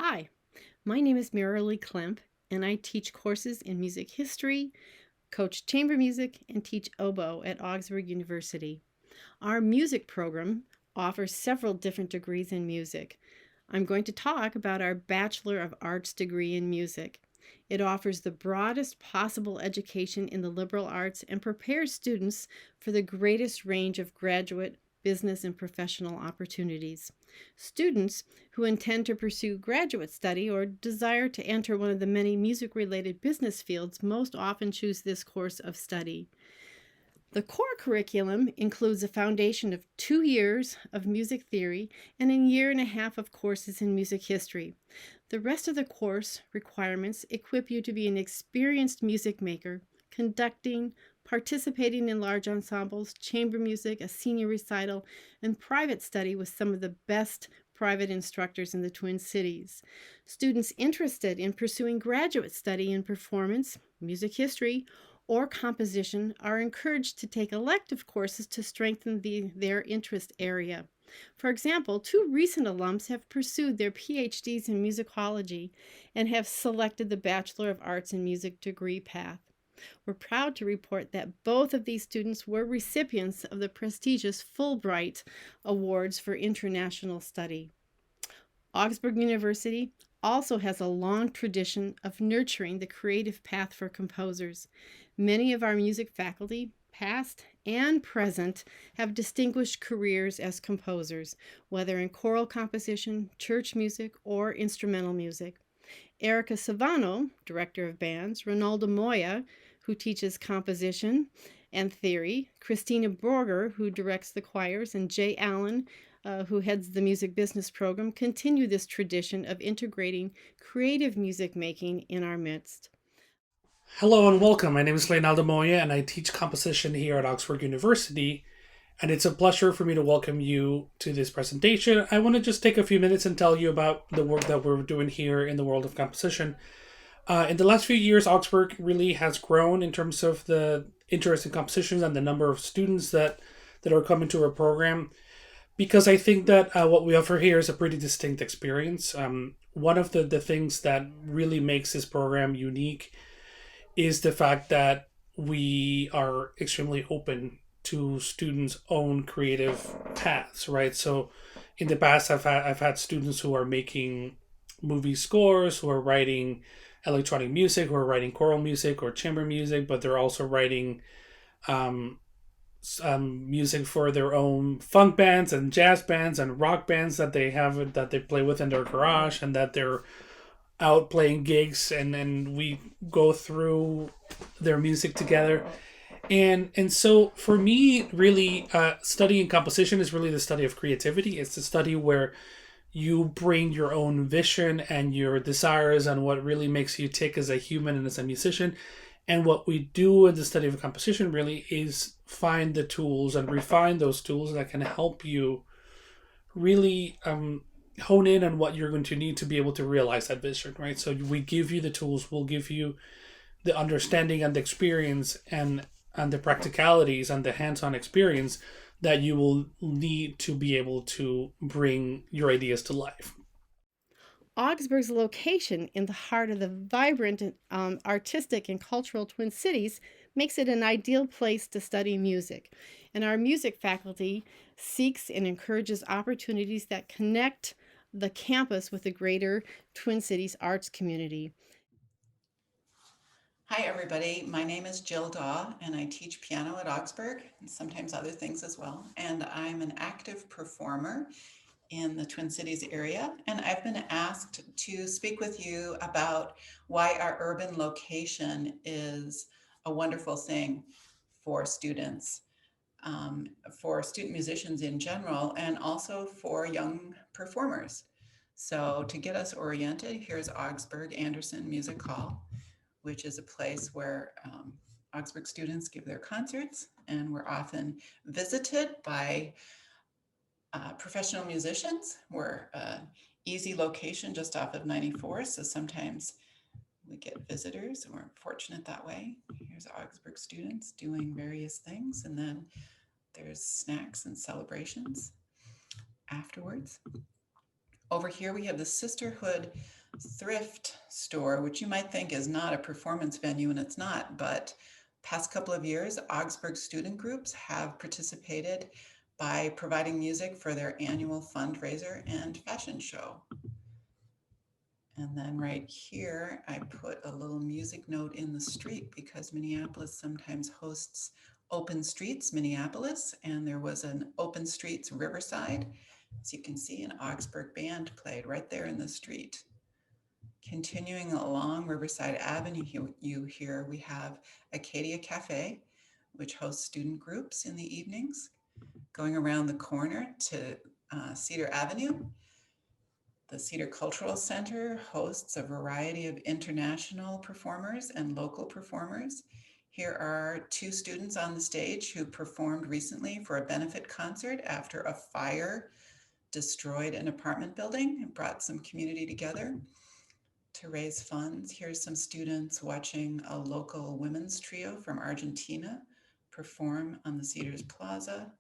Hi, my name is Merilee Klemp, and I teach courses in music history, coach chamber music, and teach oboe at Augsburg University. Our music program offers several different degrees in music. I'm going to talk about our Bachelor of Arts degree in music. It offers the broadest possible education in the liberal arts and prepares students for the greatest range of graduate, business, and professional opportunities. Students who intend to pursue graduate study or desire to enter one of the many music related business fields most often choose this course of study. The core curriculum includes a foundation of 2 years of music theory and a year and a half of courses in music history. The rest of the course requirements equip you to be an experienced music maker, conducting, participating in large ensembles, chamber music, a senior recital, and private study with some of the best private instructors in the Twin Cities. Students interested in pursuing graduate study in performance, music history, or composition are encouraged to take elective courses to strengthen their interest area. For example, two recent alums have pursued their PhDs in musicology and have selected the Bachelor of Arts in Music degree path. We're proud to report that both of these students were recipients of the prestigious Fulbright Awards for International Study. Augsburg University also has a long tradition of nurturing the creative path for composers. Many of our music faculty, past and present, have distinguished careers as composers, whether in choral composition, church music, or instrumental music. Erica Savano, director of bands, Ronaldo Moya, who teaches composition and theory, Christina Borger, who directs the choirs, and Jay Allen, who heads the music business program, continue this tradition of integrating creative music making in our midst. Hello and welcome. My name is Leonardo Moya and I teach composition here at Augsburg University. And it's a pleasure for me to welcome you to this presentation. I want to just take a few minutes and tell you about the work that we're doing here in the world of composition. In the last few years, Augsburg really has grown in terms of the interest in compositions and the number of students that are coming to our program, because I think that what we offer here is a pretty distinct experience. One of the things that really makes this program unique is the fact that we are extremely open to students' own creative paths, right? So, in the past, I've had students who are making movie scores, who are writing electronic music, who are writing choral music or chamber music, but they're also writing um, music for their own funk bands and jazz bands and rock bands that they play with in their garage and that they're out playing gigs, and then we go through their music together. And so for me, really, studying composition is really the study of creativity. It's the study where you bring your own vision and your desires and what really makes you tick as a human and as a musician. And what we do in the study of composition really is find the tools and refine those tools that can help you really hone in on what you're going to need to be able to realize that vision, right? So we give you the tools, we'll give you the understanding and the experience and the practicalities and the hands-on experience that you will need to be able to bring your ideas to life. Augsburg's location in the heart of the vibrant artistic and cultural Twin Cities makes it an ideal place to study music. And our music faculty seeks and encourages opportunities that connect the campus with the greater Twin Cities arts community. Hi, everybody. My name is Jill Daw, and I teach piano at Augsburg and sometimes other things as well. And I'm an active performer in the Twin Cities area. And I've been asked to speak with you about why our urban location is a wonderful thing for students, for student musicians in general, and also for young performers. So, to get us oriented, here's Augsburg Anderson Music Hall, which is a place where Augsburg students give their concerts, and we're often visited by professional musicians. We're an easy location just off of 94, so sometimes we get visitors, and we're fortunate that way. Here's Augsburg students doing various things, and then there's snacks and celebrations afterwards. Over here we have the Sisterhood Thrift Store, which you might think is not a performance venue, and it's not, but past couple of years, Augsburg student groups have participated by providing music for their annual fundraiser and fashion show. And then right here, I put a little music note in the street because Minneapolis sometimes hosts Open Streets Minneapolis, and there was an Open Streets Riverside. As you can see, an Augsburg band played right there in the street. Continuing along Riverside Avenue, here we have Acadia Cafe, which hosts student groups in the evenings. Going around the corner to Cedar Avenue, the Cedar Cultural Center hosts a variety of international performers and local performers. Here are two students on the stage who performed recently for a benefit concert after a fire destroyed an apartment building and brought some community together to raise funds. Here's some students watching a local women's trio from Argentina perform on the Cedars Plaza.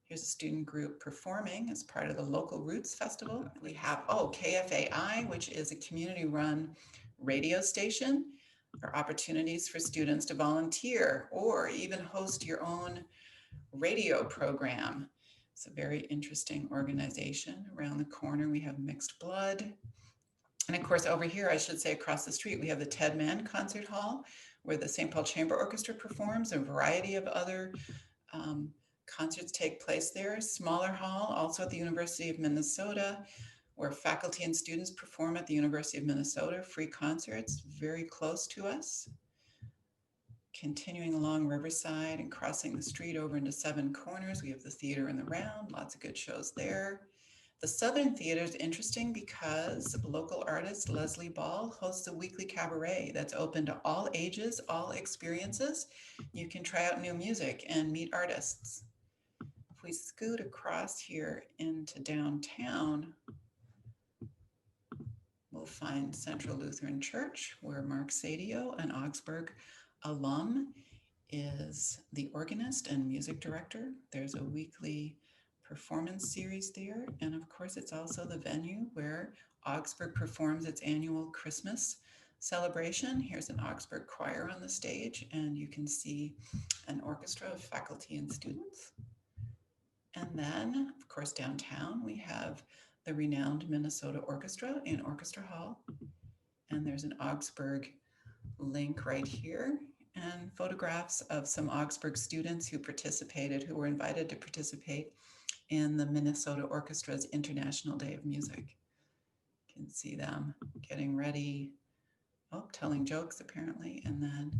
Here's a student group performing as part of the local Roots Festival. We have, KFAI, which is a community-run radio station. There are opportunities for students to volunteer or even host your own radio program. It's a very interesting organization. Around the corner, we have Mixed Blood. And of course, over here, I should say across the street, we have the Ted Mann Concert Hall, where the St. Paul Chamber Orchestra performs. A variety of other concerts take place there. Smaller hall, also at the University of Minnesota, where faculty and students perform at the University of Minnesota, free concerts, very close to us. Continuing along Riverside and crossing the street over into Seven Corners, we have the Theater in the Round, lots of good shows there. The Southern Theater is interesting because local artist Leslie Ball hosts a weekly cabaret that's open to all ages, all experiences. You can try out new music and meet artists. If we scoot across here into downtown, we'll find Central Lutheran Church, where Mark Sadio, an Augsburg alum, is the organist and music director. There's a weekly performance series there. And of course, it's also the venue where Augsburg performs its annual Christmas celebration. Here's an Augsburg choir on the stage, and you can see an orchestra of faculty and students. And then, of course, downtown, we have the renowned Minnesota Orchestra in Orchestra Hall. And there's an Augsburg link right here, and photographs of some Augsburg students who were invited to participate in the Minnesota Orchestra's International Day of Music. You can see them getting ready, telling jokes apparently, and then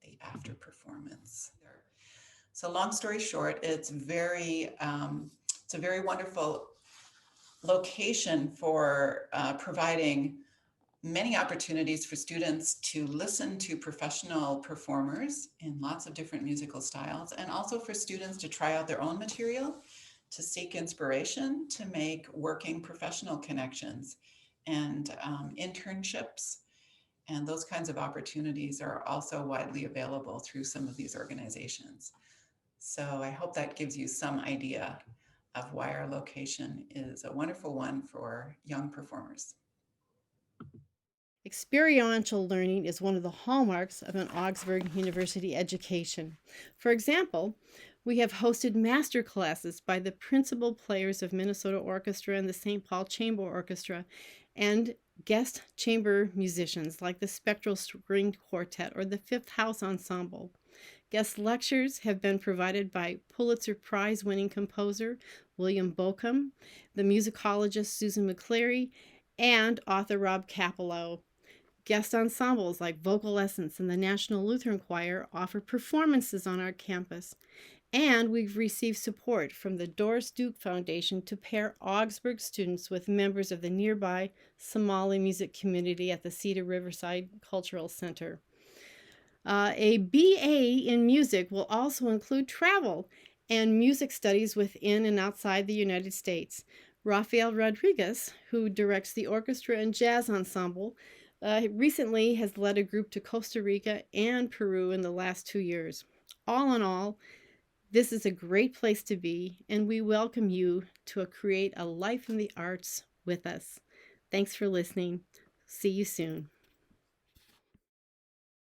the after performance. So long story short, it's a very wonderful location for providing many opportunities for students to listen to professional performers in lots of different musical styles, and also for students to try out their own material, to seek inspiration, to make working professional connections and internships. And those kinds of opportunities are also widely available through some of these organizations. So I hope that gives you some idea of why our location is a wonderful one for young performers. Experiential learning is one of the hallmarks of an Augsburg University education. For example, we have hosted master classes by the principal players of Minnesota Orchestra and the St. Paul Chamber Orchestra, and guest chamber musicians like the Spectral String Quartet or the Fifth House Ensemble. Guest lectures have been provided by Pulitzer Prize-winning composer William Bochum, the musicologist Susan McCleary, and author Rob Capello. Guest ensembles like Vocal Essence and the National Lutheran Choir offer performances on our campus. And we've received support from the Doris Duke Foundation to pair Augsburg students with members of the nearby Somali music community at the Cedar Riverside Cultural Center. A BA in music will also include travel and music studies within and outside the United States. Rafael Rodriguez, who directs the orchestra and jazz ensemble, recently has led a group to Costa Rica and Peru in the last 2 years. All in all, this is a great place to be, and we welcome you to create a life in the arts with us. Thanks for listening. See you soon.